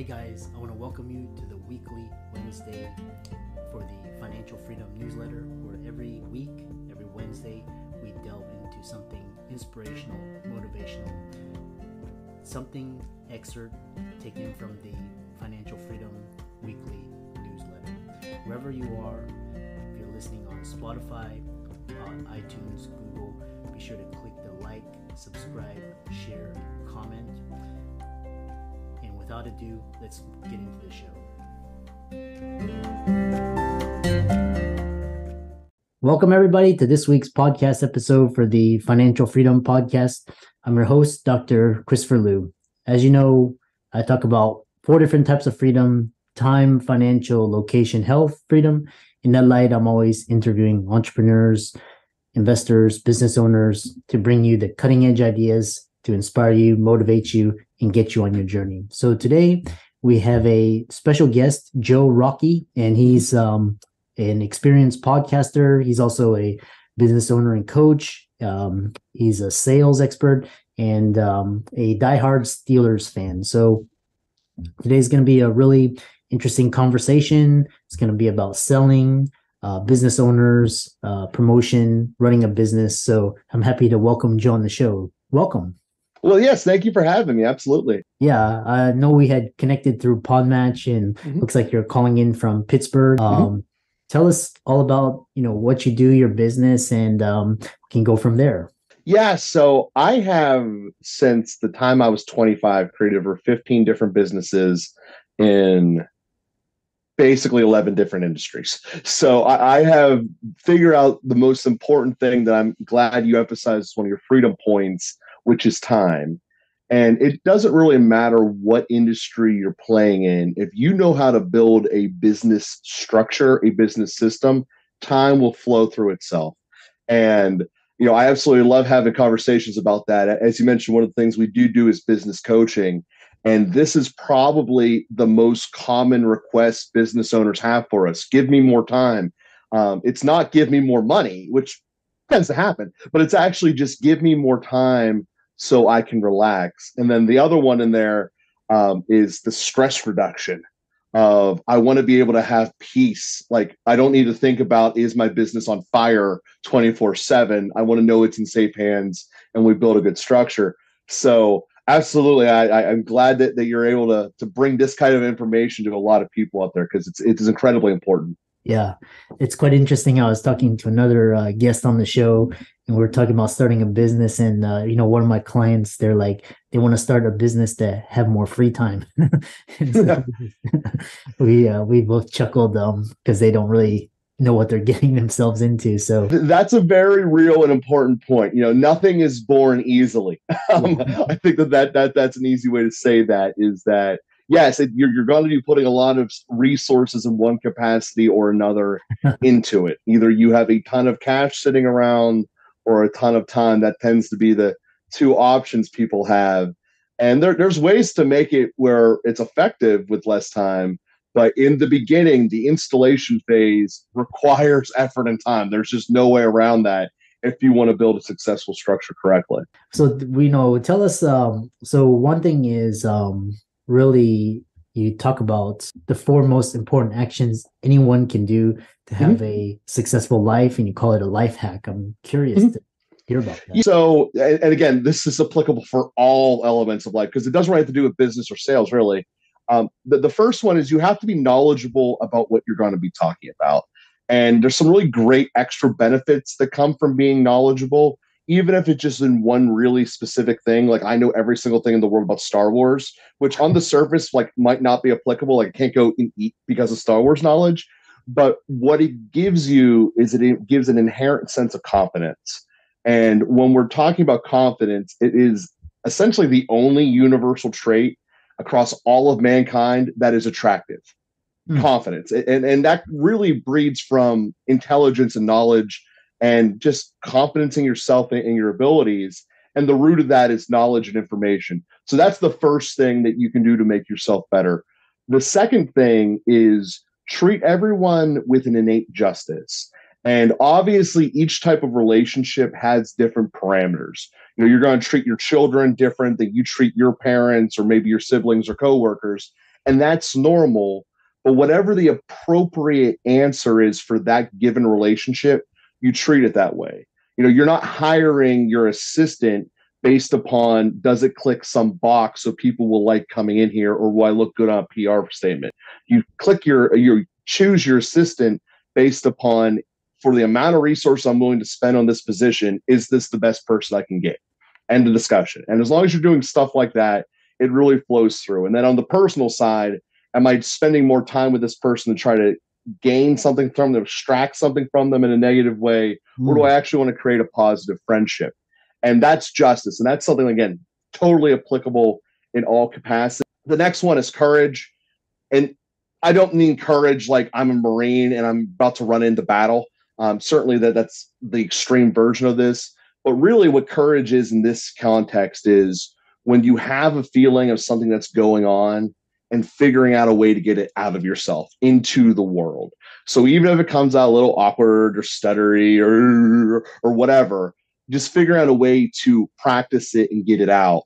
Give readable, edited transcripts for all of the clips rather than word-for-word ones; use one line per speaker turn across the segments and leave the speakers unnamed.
guys, I want to welcome you to the weekly Wednesday for the Financial Freedom newsletter, where every week, every Wednesday, we delve into something inspirational, motivational, something excerpt taken from the Financial Freedom weekly newsletter. Wherever you are, if you're listening on Spotify, on iTunes, Google, be sure to click the like, subscribe, share, comment. And without ado, let's get into the show. Welcome everybody to this week's podcast episode for the Financial Freedom Podcast. I'm your host, Dr. Christopher Liu. As you know, I talk about 4 different types of freedom: time, financial, location, health, freedom. In that light, I'm always interviewing entrepreneurs, investors, business owners to bring you the cutting edge ideas to inspire you, motivate you, and get you on your journey. So today we have a special guest, Joe Rockey, and he's an experienced podcaster. He's also a business owner and coach. He's a sales expert and a diehard Steelers fan. So today's going to be a really interesting conversation. It's going to be about selling, business owners, promotion, running a business. So I'm happy to welcome Joe on the show. Welcome.
Well, yes, thank you for having me. Absolutely.
Yeah, I know we had connected through Podmatch, and looks like you're calling in from Pittsburgh. Tell us all about, what you do, your business, and we can go from there.
Yeah, so I have, since the time I was 25, created over 15 different businesses in basically 11 different industries. So I have figured out the most important thing that I'm glad you emphasized, one of your freedom points, which is time. And it doesn't really matter what industry you're playing in. If you know how to build a business structure, a business system, time will flow through itself. And, I absolutely love having conversations about that. As you mentioned, one of the things we do is business coaching. And this is probably the most common request business owners have for us. Give me more time. It's not give me more money, which tends to happen, but it's actually just give me more time so I can relax. And then the other one in there is the stress reduction of I want to be able to have peace. Like I don't need to think about, is my business on fire 24/7? I want to know it's in safe hands and we build a good structure. So absolutely, I'm glad that you're able to bring this kind of information to a lot of people out there, because it is incredibly important.
Yeah, it's quite interesting. I was talking to another guest on the show, and we were talking about starting a business. And, one of my clients, they're like, they want to start a business to have more free time. So we both chuckled because they don't really know what they're getting themselves into. So
that's a very real and important point. Nothing is born easily. I think that's an easy way to say that, is that yes, you're going to be putting a lot of resources in one capacity or another into it. Either you have a ton of cash sitting around or a ton of time. That tends to be the two options people have. And there's ways to make it where it's effective with less time. But in the beginning, the installation phase requires effort and time. There's just no way around that if you want to build a successful structure correctly.
So we know, tell us, so one thing is, really, you talk about the 4 most important actions anyone can do to have a successful life, and you call it a life hack. I'm curious to hear about that.
So, and again, this is applicable for all elements of life, because it doesn't really have to do with business or sales, really. The first one is you have to be knowledgeable about what you're going to be talking about. And there's some really great extra benefits that come from being knowledgeable, even if it's just in one really specific thing. Like I know every single thing in the world about Star Wars, which on the surface might not be applicable. Like I can't go and eat because of Star Wars knowledge. But what it gives you is it gives an inherent sense of confidence. And when we're talking about confidence, it is essentially the only universal trait across all of mankind that is attractive. Confidence. And that really breeds from intelligence and knowledge and just confidence in yourself and your abilities. And the root of that is knowledge and information. So that's the first thing that you can do to make yourself better. The second thing is treat everyone with an innate justice. And obviously, each type of relationship has different parameters. You're going to treat your children different than you treat your parents or maybe your siblings or coworkers. and that's normal. But whatever the appropriate answer is for that given relationship, you treat it that way. You're not hiring your assistant based upon, does it click some box so people will like coming in here, or will I look good on a PR statement? You choose your assistant based upon, for the amount of resource I'm willing to spend on this position, is this the best person I can get? End of discussion. And as long as you're doing stuff like that, it really flows through. And then on the personal side, am I spending more time with this person to try to gain something from them, extract something from them in a negative way, or do I actually want to create a positive friendship? And that's justice. And that's something, again, totally applicable in all capacities. The next one is courage. And I don't mean courage like I'm a Marine and I'm about to run into battle. Certainly that's the extreme version of this. But really what courage is in this context is when you have a feeling of something that's going on and figuring out a way to get it out of yourself into the world. So even if it comes out a little awkward or stuttery or whatever, just figure out a way to practice it and get it out.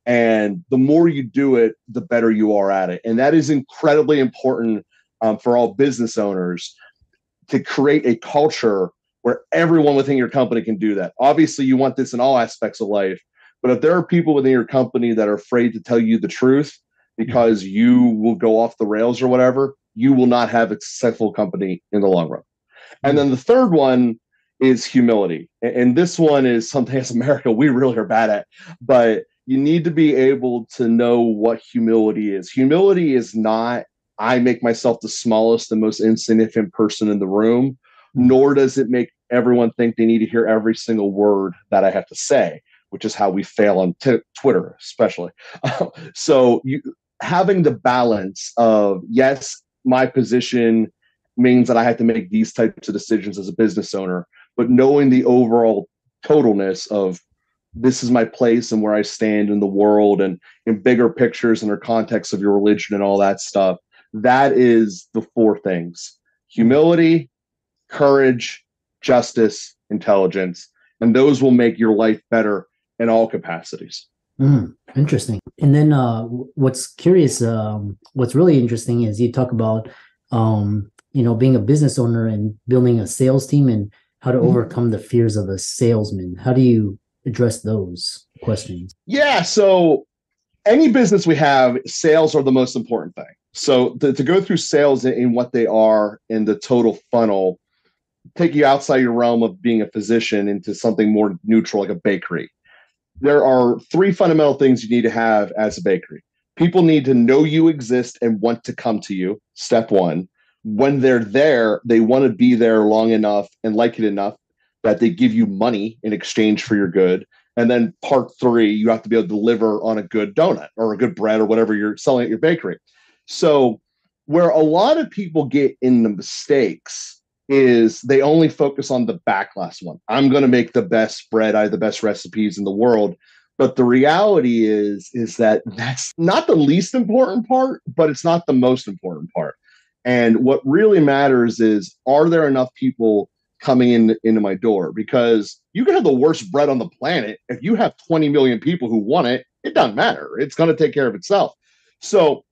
And the more you do it, the better you are at it. And that is incredibly important for all business owners, to create a culture where everyone within your company can do that. Obviously, you want this in all aspects of life. But if there are people within your company that are afraid to tell you the truth because you will go off the rails or whatever, you will not have a successful company in the long run. And then the third one is humility. And this one is something as America we really are bad at. But you need to be able to know what humility is. Humility is not, I make myself the smallest and most insignificant person in the room, nor does it make everyone think they need to hear every single word that I have to say, which is how we fail on Twitter, especially. So having the balance of, yes, my position means that I have to make these types of decisions as a business owner, but knowing the overall totalness of, this is my place and where I stand in the world and in bigger pictures and the context of your religion and all that stuff. That is the four things: humility, courage, justice, intelligence. And those will make your life better in all capacities.
Interesting. And then what's really interesting is you talk about, being a business owner and building a sales team and how to overcome the fears of a salesman. How do you address those questions?
Yeah. So any business we have, sales are the most important thing. So to go through sales in what they are in the total funnel, take you outside your realm of being a physician into something more neutral, like a bakery. There are three fundamental things you need to have as a bakery. People need to know you exist and want to come to you. Step one. When they're there, they want to be there long enough and like it enough that they give you money in exchange for your good. And then part three, you have to be able to deliver on a good donut or a good bread or whatever you're selling at your bakery. So where a lot of people get in the mistakes is they only focus on the back last one. I'm going to make the best bread. I have the best recipes in the world. But the reality is that that's not the least important part, but it's not the most important part. And what really matters is, are there enough people coming into my door? Because you can have the worst bread on the planet. If you have 20 million people who want it, it doesn't matter. It's going to take care of itself. So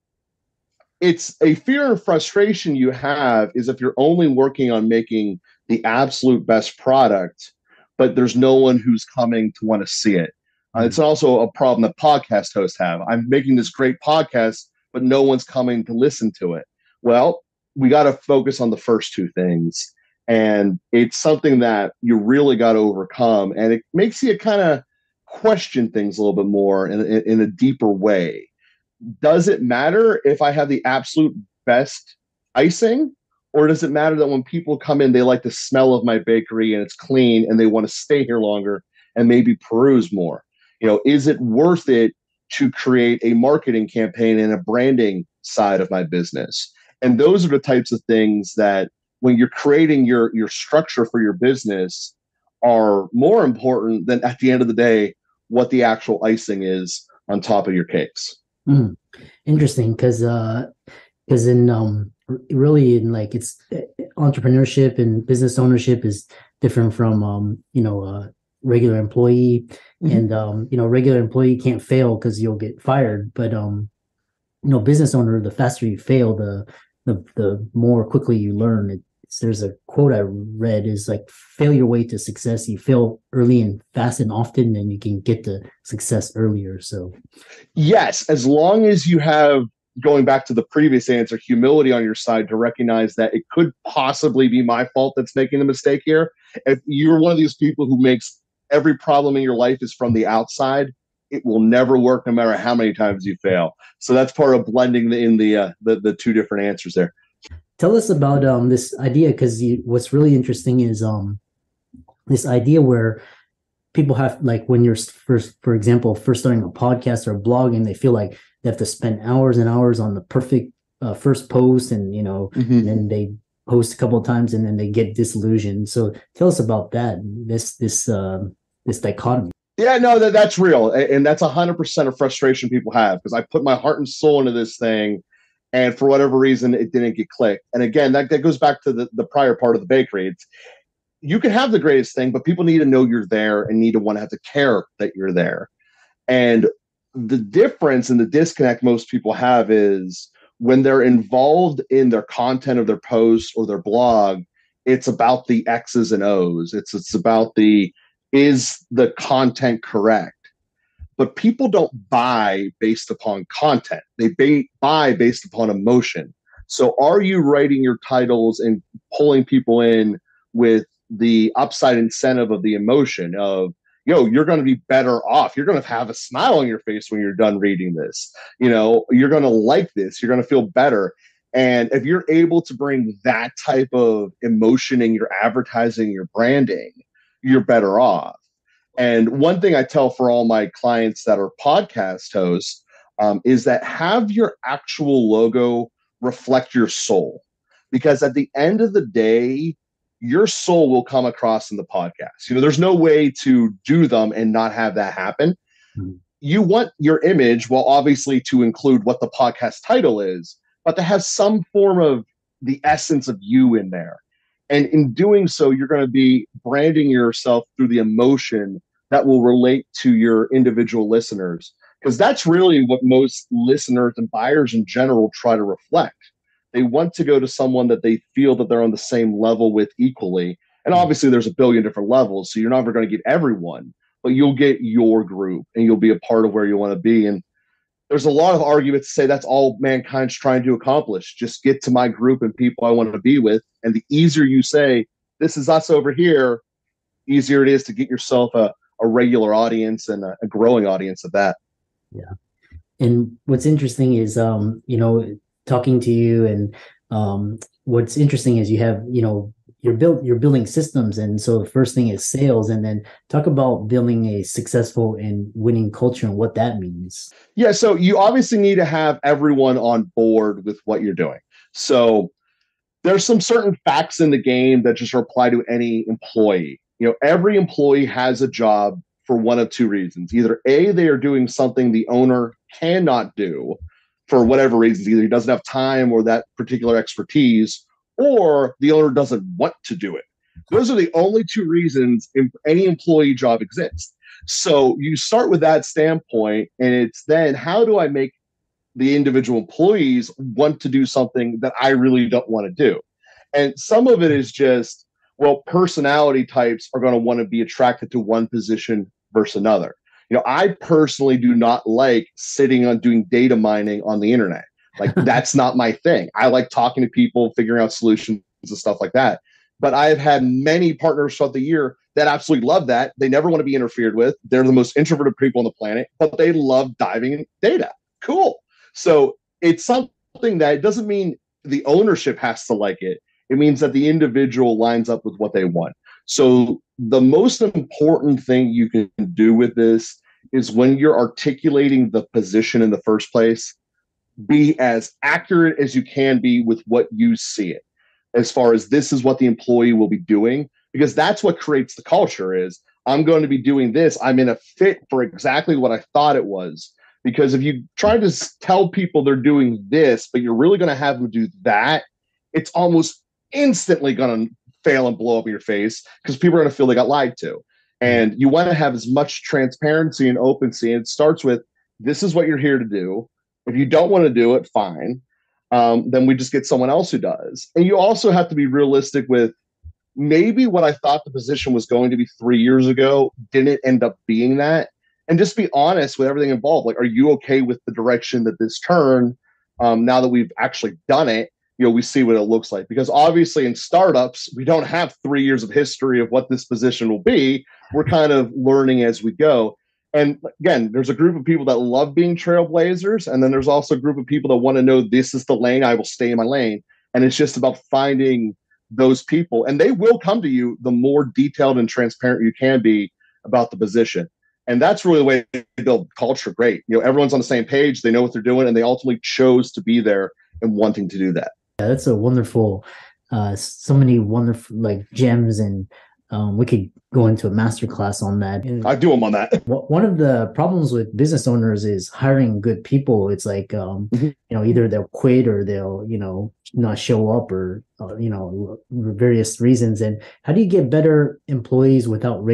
it's a fear and frustration you have is if you're only working on making the absolute best product, but there's no one who's coming to want to see it. It's also a problem that podcast hosts have. I'm making this great podcast, but no one's coming to listen to it. Well, we got to focus on the first two things. And it's something that you really got to overcome. And it makes you kind of question things a little bit more in a deeper way. Does it matter if I have the absolute best icing? Or does it matter that when people come in, they like the smell of my bakery and it's clean and they want to stay here longer and maybe peruse more? Is it worth it to create a marketing campaign and a branding side of my business? And those are the types of things that when you're creating your structure for your business are more important than at the end of the day, what the actual icing is on top of your cakes.
Interesting. Because in really in like it's entrepreneurship and business ownership is different from regular employee. And regular employee can't fail because you'll get fired, but business owner, the faster you fail, the more quickly you learn. There's a quote I read is like, fail your way to success. You fail early and fast and often, and you can get to success earlier. So
yes, as long as you have, going back to the previous answer, humility on your side to recognize that it could possibly be my fault that's making the mistake here. If you're one of these people who makes every problem in your life is from the outside, it will never work no matter how many times you fail. So that's part of blending the two different answers there.
tell us about this idea, because what's really interesting is this idea where people have, like, when you're first, for example, first starting a podcast or a blog, and they feel like they have to spend hours and hours on the perfect first post, and and then they post a couple of times and then they get disillusioned. So tell us about that, this dichotomy.
Yeah, no, that's real. And that's 100% of frustration people have, because I put my heart and soul into this thing, and for whatever reason, it didn't get clicked. And again, that goes back to the prior part of the bakery. You can have the greatest thing, but people need to know you're there and need to want to have to care that you're there. And the difference and the disconnect most people have is when they're involved in their content of their post or their blog, it's about the X's and O's. It's about is the content correct? But people don't buy based upon content. They buy based upon emotion. So are you writing your titles and pulling people in with the upside incentive of the emotion of, you're going to be better off. You're going to have a smile on your face when you're done reading this. You're going to like this. You're going to feel better. And if you're able to bring that type of emotion in your advertising, your branding, you're better off. And one thing I tell for all my clients that are podcast hosts is that have your actual logo reflect your soul. Because at the end of the day, your soul will come across in the podcast. There's no way to do them and not have that happen. Mm-hmm. You want your image, well, obviously to include what the podcast title is, but to have some form of the essence of you in there. And in doing so, you're going to be branding yourself through the emotion that will relate to your individual listeners. Because that's really what most listeners and buyers in general try to reflect. They want to go to someone that they feel that they're on the same level with equally. And obviously there's a billion different levels, so you're never going to get everyone, but you'll get your group and you'll be a part of where you want to be. And there's a lot of arguments to say that's all mankind's trying to accomplish. Just get to my group and people I want to be with. And the easier you say, this is us over here, easier it is to get yourself a regular audience and a growing audience of that.
Yeah. And what's interesting is, talking to you, and what's interesting is you have, you're building systems. And so the first thing is sales, and then talk about building a successful and winning culture and what that means.
Yeah. So you obviously need to have everyone on board with what you're doing. So there's some certain facts in the game that just apply to any employee. Every employee has a job for one of two reasons. Either A, they are doing something the owner cannot do for whatever reasons. Either he doesn't have time or that particular expertise, or the owner doesn't want to do it. Those are the only two reasons any employee job exists. So you start with that standpoint, and it's then, how do I make the individual employees want to do something that I really don't want to do? And some of it is just, well, personality types are going to want to be attracted to one position versus another. I personally do not like sitting on doing data mining on the internet. Like, that's not my thing. I like talking to people, figuring out solutions and stuff like that. But I've had many partners throughout the year that absolutely love that. They never want to be interfered with. They're the most introverted people on the planet, but they love diving in data. Cool. So it's something that, it doesn't mean the ownership has to like it. It means that the individual lines up with what they want. So the most important thing you can do with this is, when you're articulating the position in the first place, be as accurate as you can be with what you see it, as far as this is what the employee will be doing, because that's what creates the culture. Is, I'm going to be doing this. I'm in a fit for exactly what I thought it was. Because if you try to tell people they're doing this, but you're really going to have them do that, it's almost instantly going to fail and blow up in your face, because people are going to feel they got lied to. And you want to have as much transparency and openness. And it starts with, this is what you're here to do. If you don't want to do it, fine. Then we just get someone else who does. And you also have to be realistic with maybe what I thought the position was going to be 3 years ago didn't end up being that. And just be honest with everything involved. Like, are you okay with the direction that this turned? Now that we've actually done it, we see what it looks like. Because obviously in startups, we don't have 3 years of history of what this position will be. We're kind of learning as we go. And again, there's a group of people that love being trailblazers. And then there's also a group of people that want to know this is the lane, I will stay in my lane. And it's just about finding those people. And they will come to you the more detailed and transparent you can be about the position. And that's really the way they build culture great. Everyone's on the same page, they know what they're doing, and they ultimately chose to be there and wanting to do that.
Yeah, that's a wonderful, so many wonderful like gems, and we could go into a masterclass on that. And
I do them on that.
one of the problems with business owners is hiring good people. It's like, either they'll quit or they'll, not show up, or, various reasons. And how do you get better employees without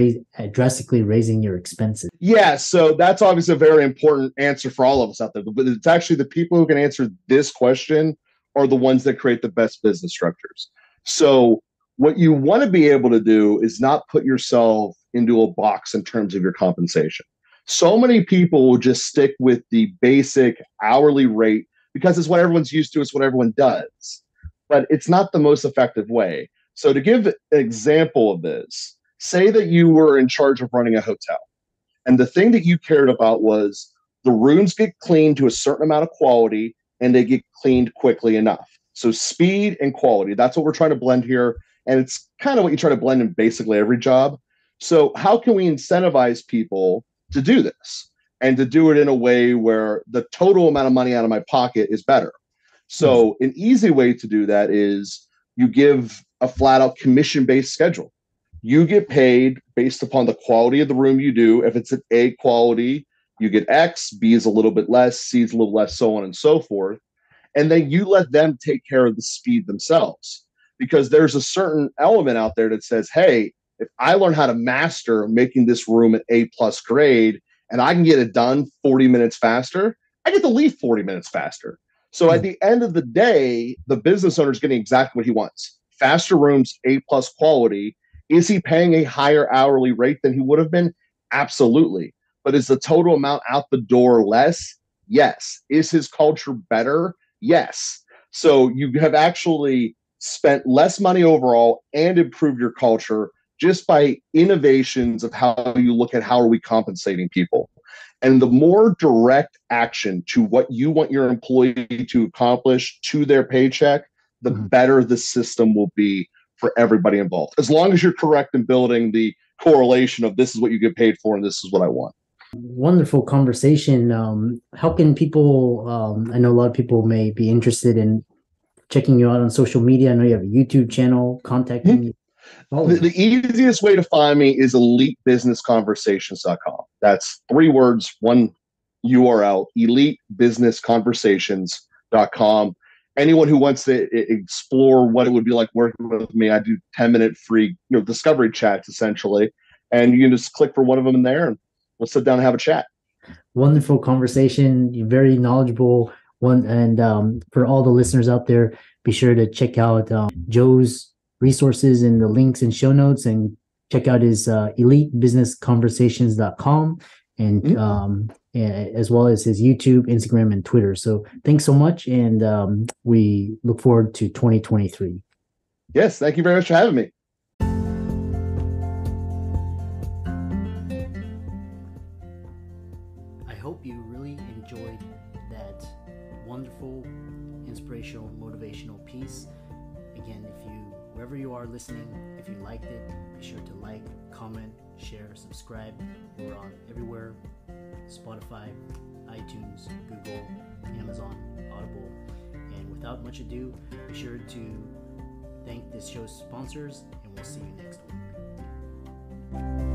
drastically raising your expenses?
Yeah, so that's obviously a very important answer for all of us out there. But it's actually the people who can answer this question are the ones that create the best business structures. So what you want to be able to do is not put yourself into a box in terms of your compensation. So many people will just stick with the basic hourly rate because it's what everyone's used to, it's what everyone does. But it's not the most effective way. So to give an example of this, say that you were in charge of running a hotel, and the thing that you cared about was the rooms get cleaned to a certain amount of quality and they get cleaned quickly enough. So speed and quality, that's what we're trying to blend here. And it's kind of what you try to blend in basically every job. So how can we incentivize people to do this and to do it in a way where the total amount of money out of my pocket is better? So an easy way to do that is you give a flat out commission-based schedule. You get paid based upon the quality of the room you do. If it's an A quality, you get X, B is a little bit less, C is a little less, so on and so forth. And then you let them take care of the speed themselves. Because there's a certain element out there that says, hey, if I learn how to master making this room an A+ grade and I can get it done 40 minutes faster, I get to leave 40 minutes faster. So at the end of the day, the business owner is getting exactly what he wants. Faster rooms, A+ quality. Is he paying a higher hourly rate than he would have been? Absolutely. But is the total amount out the door less? Yes. Is his culture better? Yes. So you have actually spent less money overall and improved your culture just by innovations of how you look at how are we compensating people. And the more direct action to what you want your employee to accomplish to their paycheck, the better the system will be for everybody involved. As long as you're correct in building the correlation of this is what you get paid for and this is what I want.
Wonderful conversation. How can people, I know a lot of people may be interested in checking you out on social media. I know you have a YouTube channel, contacting you.
The easiest way to find me is elitebusinessconversations.com. That's 3 words, 1 URL, elitebusinessconversations.com. Anyone who wants to explore what it would be like working with me, I do 10-minute free discovery chats, essentially. And you can just click for one of them in there and we'll sit down and have a chat.
Wonderful conversation. You're very knowledgeable. And for all the listeners out there, be sure to check out Joe's resources and the links and show notes, and check out his elitebusinessconversations.com, and as well as his YouTube, Instagram, and Twitter. So thanks so much, and we look forward to 2023.
Yes, thank you very much for having me.
I hope you really enjoyed that wonderful, inspirational, motivational piece. Again, wherever you are listening, if you liked it, be sure to like, comment, share, subscribe. We're on everywhere: Spotify, iTunes, Google, Amazon, Audible. And without much ado, be sure to thank this show's sponsors, and we'll see you next week.